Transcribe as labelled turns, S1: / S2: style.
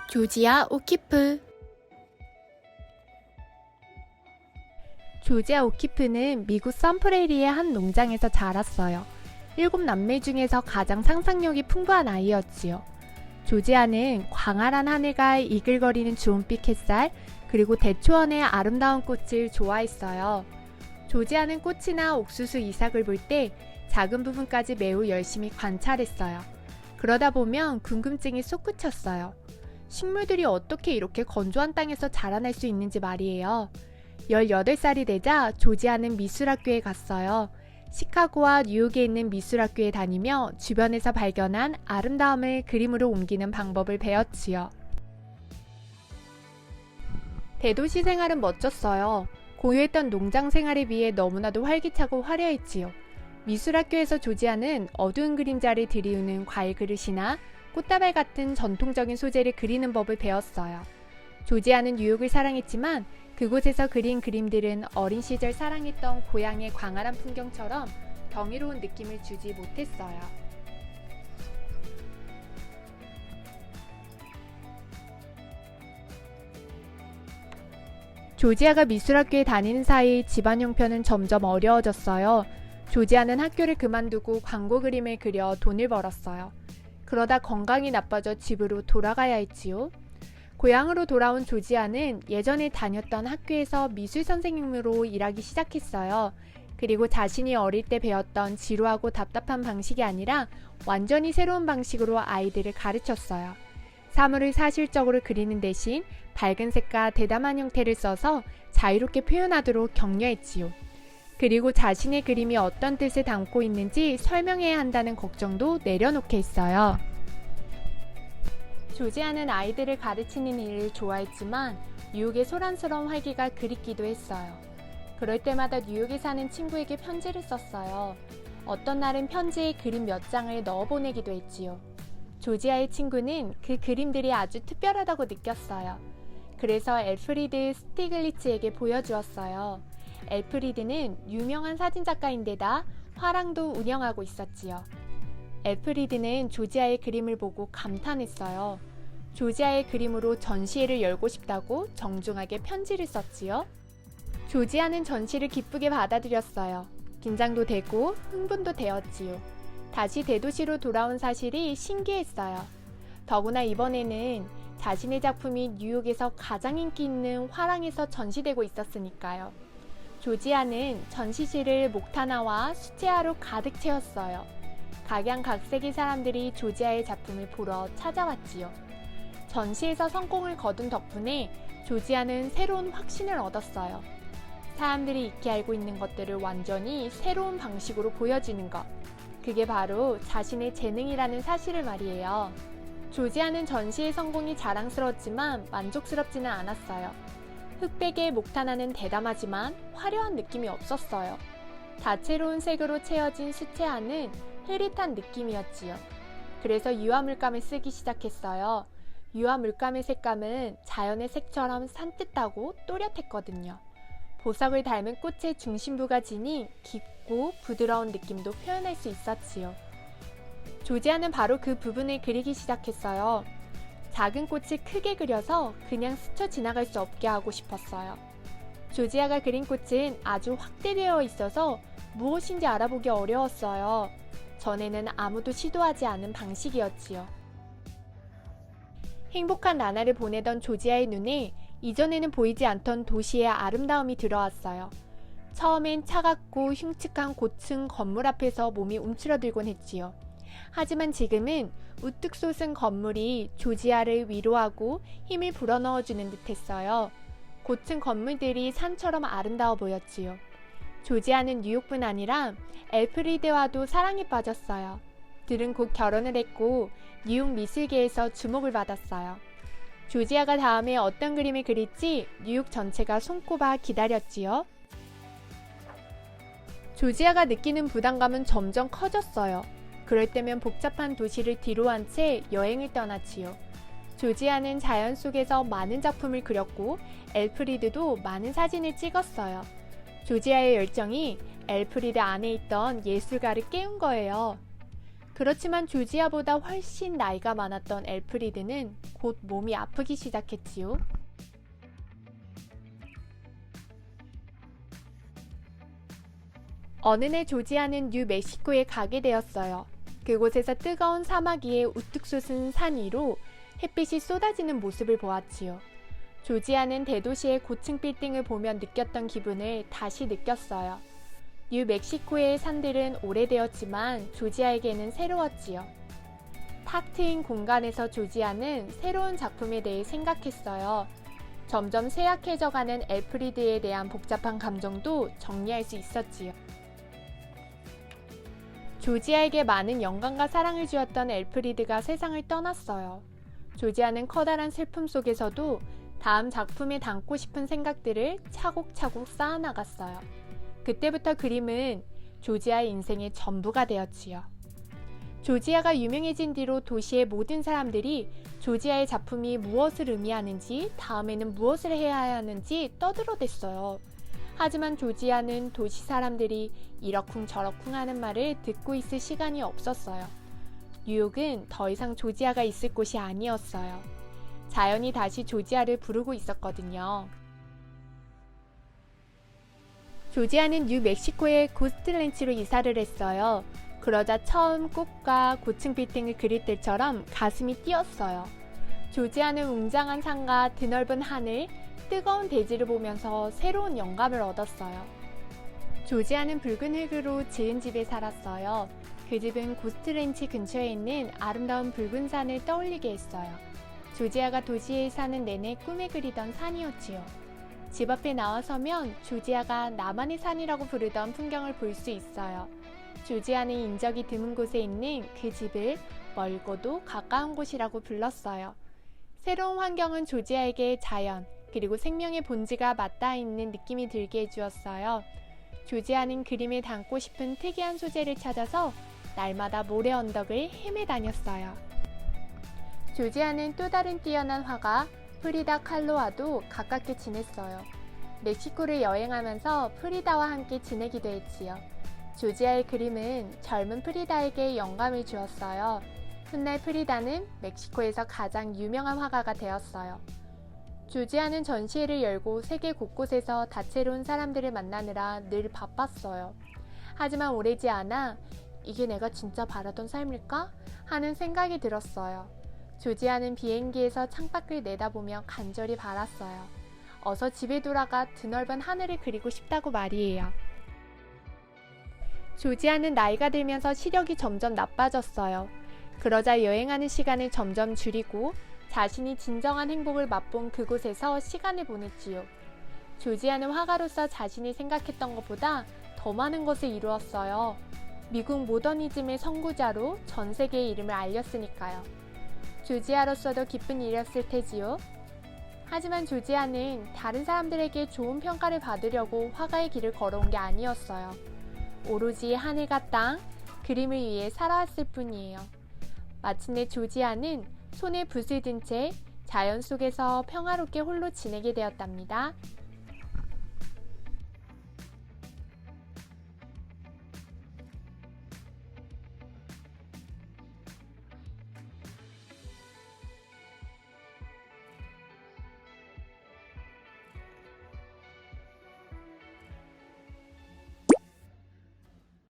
S1: 조지아 오키프. 조지아 오키프는 미국 썬프레리의 한 농장에서 자랐어요. 7남매 중에서 가장 상상력이 풍부한 아이였지요. 조지아는 광활한 하늘과 이글거리는 주홍빛 햇살, 그리고 대초원의 아름다운 꽃을 좋아했어요. 조지아는 꽃이나 옥수수 이삭을 볼 때 작은 부분까지 매우 열심히 관찰했어요. 그러다 보면 궁금증이 솟구쳤어요. 식물들이 어떻게 이렇게 건조한 땅에서 자라날 수 있는지 말이에요. 18살이 되자 조지아는 미술학교에 갔어요. 시카고와 뉴욕에 있는 미술학교에 다니며 주변에서 발견한 아름다움을 그림으로 옮기는 방법을 배웠지요. 대도시 생활은 멋졌어요. 고요했던 농장 생활에 비해 너무나도 활기차고 화려했지요. 미술학교에서 조지아는 어두운 그림자를 들이우는 과일 그릇이나 꽃다발 같은 전통적인 소재를 그리는 법을 배웠어요. 조지아는 뉴욕을 사랑했지만 그곳에서 그린 그림들은 어린 시절 사랑했던 고향의 광활한 풍경처럼 경이로운 느낌을 주지 못했어요. 조지아가 미술학교에 다니는 사이 집안 형편은 점점 어려워졌어요. 조지아는 학교를 그만두고 광고 그림을 그려 돈을 벌었어요. 그러다 건강이 나빠져 집으로 돌아가야 했지요. 고향으로 돌아온 조지아는 예전에 다녔던 학교에서 미술 선생님으로 일하기 시작했어요. 그리고 자신이 어릴 때 배웠던 지루하고 답답한 방식이 아니라 완전히 새로운 방식으로 아이들을 가르쳤어요. 사물을 사실적으로 그리는 대신 밝은 색과 대담한 형태를 써서 자유롭게 표현하도록 격려했지요. 그리고 자신의 그림이 어떤 뜻을 담고 있는지 설명해야 한다는 걱정도 내려놓게 했어요. 조지아는 아이들을 가르치는 일을 좋아했지만 뉴욕의 소란스러운 활기가 그립기도 했어요. 그럴 때마다 뉴욕에 사는 친구에게 편지를 썼어요. 어떤 날은 편지에 그림 몇 장을 넣어보내기도 했지요. 조지아의 친구는 그 그림들이 아주 특별하다고 느꼈어요. 그래서 엘프리드 스티글리츠에게 보여주었어요. 엘프리드는 유명한 사진작가인데다 화랑도 운영하고 있었지요. 엘프리드는 조지아의 그림을 보고 감탄했어요. 조지아의 그림으로 전시회를 열고 싶다고 정중하게 편지를 썼지요. 조지아는 전시를 기쁘게 받아들였어요. 긴장도 되고 흥분도 되었지요. 다시 대도시로 돌아온 사실이 신기했어요. 더구나 이번에는 자신의 작품이 뉴욕에서 가장 인기 있는 화랑에서 전시되고 있었으니까요. 조지아는 전시실을 목타나와 수채화로 가득 채웠어요. 각양각색의 사람들이 조지아의 작품을 보러 찾아왔지요. 전시에서 성공을 거둔 덕분에 조지아는 새로운 확신을 얻었어요. 사람들이 익히 알고 있는 것들을 완전히 새로운 방식으로 보여주는 것. 그게 바로 자신의 재능이라는 사실을 말이에요. 조지아는 전시의 성공이 자랑스러웠지만 만족스럽지는 않았어요. 흑백의 목타나는 대담하지만 화려한 느낌이 없었어요. 다채로운 색으로 채워진 수채화는 흐릿한 느낌이었지요. 그래서 유화 물감을 쓰기 시작했어요. 유화 물감의 색감은 자연의 색처럼 산뜻하고 또렷했거든요. 보석을 닮은 꽃의 중심부가 지니 깊고 부드러운 느낌도 표현할 수 있었지요. 조지아는 바로 그 부분을 그리기 시작했어요. 작은 꽃을 크게 그려서 그냥 스쳐 지나갈 수 없게 하고 싶었어요. 조지아가 그린 꽃은 아주 확대되어 있어서 무엇인지 알아보기 어려웠어요. 전에는 아무도 시도하지 않은 방식이었지요. 행복한 나날을 보내던 조지아의 눈에 이전에는 보이지 않던 도시의 아름다움이 들어왔어요. 처음엔 차갑고 흉측한 고층 건물 앞에서 몸이 움츠러들곤 했지요. 하지만 지금은 우뚝 솟은 건물이 조지아를 위로하고 힘을 불어넣어주는 듯했어요. 고층 건물들이 산처럼 아름다워 보였지요. 조지아는 뉴욕뿐 아니라 엘프리드와도 사랑에 빠졌어요. 둘은 곧 결혼을 했고 뉴욕 미술계에서 주목을 받았어요. 조지아가 다음에 어떤 그림을 그릴지 뉴욕 전체가 손꼽아 기다렸지요. 조지아가 느끼는 부담감은 점점 커졌어요. 그럴 때면 복잡한 도시를 뒤로한 채 여행을 떠났지요. 조지아는 자연 속에서 많은 작품을 그렸고 엘프리드도 많은 사진을 찍었어요. 조지아의 열정이 엘프리드 안에 있던 예술가를 깨운 거예요. 그렇지만 조지아보다 훨씬 나이가 많았던 엘프리드는 곧 몸이 아프기 시작했지요. 어느 날 조지아는 뉴멕시코에 가게 되었어요. 그곳에서 뜨거운 사막 위에 우뚝 솟은 산 위로 햇빛이 쏟아지는 모습을 보았지요. 조지아는 대도시의 고층 빌딩을 보며 느꼈던 기분을 다시 느꼈어요. 뉴멕시코의 산들은 오래되었지만 조지아에게는 새로웠지요. 탁 트인 공간에서 조지아는 새로운 작품에 대해 생각했어요. 점점 쇠약해져가는 엘프리드에 대한 복잡한 감정도 정리할 수 있었지요. 조지아에게 많은 영광과 사랑을 주었던 엘프리드가 세상을 떠났어요. 조지아는 커다란 슬픔 속에서도 다음 작품에 담고 싶은 생각들을 차곡차곡 쌓아나갔어요. 그때부터 그림은 조지아의 인생의 전부가 되었지요. 조지아가 유명해진 뒤로 도시의 모든 사람들이 조지아의 작품이 무엇을 의미하는지, 다음에는 무엇을 해야 하는지 떠들어댔어요. 하지만 조지아는 도시 사람들이 이러쿵저러쿵 하는 말을 듣고 있을 시간이 없었어요. 뉴욕은 더 이상 조지아가 있을 곳이 아니었어요. 자연이 다시 조지아를 부르고 있었거든요. 조지아는 뉴멕시코의 고스트랜치로 이사를 했어요. 그러자 처음 꽃과 고층 빌딩을 그릴 때처럼 가슴이 뛰었어요. 조지아는 웅장한 산과 드넓은 하늘, 뜨거운 대지를 보면서 새로운 영감을 얻었어요. 조지아는 붉은 흙으로 지은 집에 살았어요. 그 집은 고스트랜치 근처에 있는 아름다운 붉은 산을 떠올리게 했어요. 조지아가 도시에 사는 내내 꿈에 그리던 산이었지요. 집 앞에 나와서면 조지아가 나만의 산이라고 부르던 풍경을 볼 수 있어요. 조지아는 인적이 드문 곳에 있는 그 집을 멀고도 가까운 곳이라고 불렀어요. 새로운 환경은 조지아에게 자연, 그리고 생명의 본질과 맞닿아 있는 느낌이 들게 해주었어요. 조지아는 그림에 담고 싶은 특이한 소재를 찾아서 날마다 모래 언덕을 헤매 다녔어요. 조지아는 또 다른 뛰어난 화가 프리다 칼로와도 가깝게 지냈어요. 멕시코를 여행하면서 프리다와 함께 지내기도 했지요. 조지아의 그림은 젊은 프리다에게 영감을 주었어요. 훗날 프리다는 멕시코에서 가장 유명한 화가가 되었어요. 조지아는 전시회를 열고 세계 곳곳에서 다채로운 사람들을 만나느라 늘 바빴어요. 하지만 오래지 않아 이게 내가 진짜 바라던 삶일까? 하는 생각이 들었어요. 조지아는 비행기에서 창밖을 내다보며 간절히 바랐어요. 어서 집에 돌아가 드넓은 하늘을 그리고 싶다고 말이에요. 조지아는 나이가 들면서 시력이 점점 나빠졌어요. 그러자 여행하는 시간을 점점 줄이고 자신이 진정한 행복을 맛본 그곳에서 시간을 보냈지요. 조지아는 화가로서 자신이 생각했던 것보다 더 많은 것을 이루었어요. 미국 모더니즘의 선구자로 전 세계의 이름을 알렸으니까요. 조지아로서도 기쁜 일이었을 테지요. 하지만 조지아는 다른 사람들에게 좋은 평가를 받으려고 화가의 길을 걸어온 게 아니었어요. 오로지 하늘과 땅, 그림을 위해 살아왔을 뿐이에요. 마침내 조지아는 손에 붓을 든 채 자연 속에서 평화롭게 홀로 지내게 되었답니다.